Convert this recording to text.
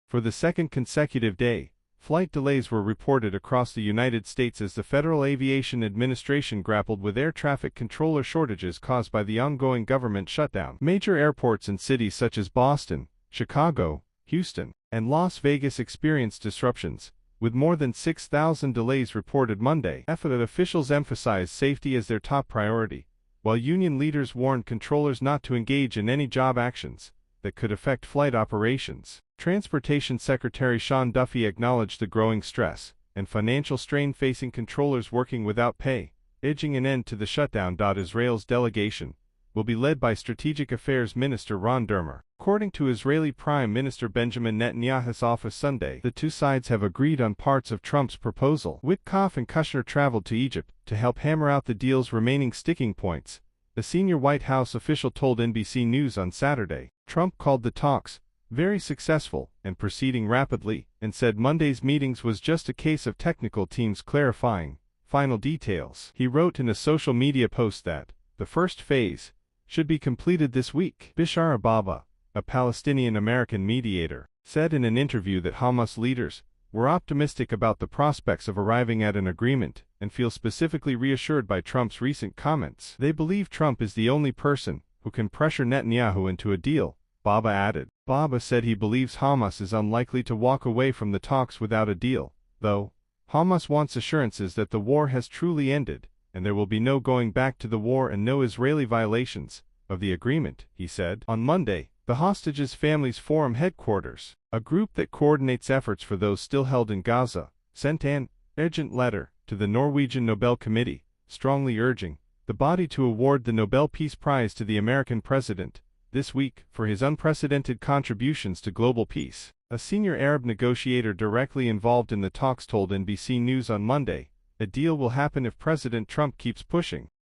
For the second consecutive day, flight delays were reported across the United States as the Federal Aviation Administration grappled with air traffic controller shortages caused by the ongoing government shutdown. Major airports in cities such as Boston, Chicago, Houston, and Las Vegas experienced disruptions, with more than 6,000 delays reported Monday. FAA officials emphasized safety as their top priority, while union leaders warned controllers not to engage in any job actions that could affect flight operations. Transportation Secretary Sean Duffy acknowledged the growing stress and financial strain facing controllers working without pay, edging an end to the shutdown. Israel's delegation will be led by Strategic Affairs Minister Ron Dermer. According to Israeli Prime Minister Benjamin Netanyahu's office Sunday, the two sides have agreed on parts of Trump's proposal. Witkoff and Kushner traveled to Egypt to help hammer out the deal's remaining sticking points, a senior White House official told NBC News on Saturday. Trump called the talks very successful and proceeding rapidly, and said Monday's meetings was just a case of technical teams clarifying final details. He wrote in a social media post that the first phase should be completed this week. Bishara Baba, a Palestinian-American mediator, said in an interview that Hamas leaders were optimistic about the prospects of arriving at an agreement and feel specifically reassured by Trump's recent comments. They believe Trump is the only person who can pressure Netanyahu into a deal, Baba added. Baba said he believes Hamas is unlikely to walk away from the talks without a deal, though Hamas wants assurances that the war has truly ended and there will be no going back to the war and no Israeli violations of the agreement, he said. On Monday, the Hostages Families Forum headquarters, a group that coordinates efforts for those still held in Gaza, sent an urgent letter to the Norwegian Nobel Committee, strongly urging the body to award the Nobel Peace Prize to the American president this week for his unprecedented contributions to global peace. A senior Arab negotiator directly involved in the talks told NBC News on Monday, a deal will happen if President Trump keeps pushing.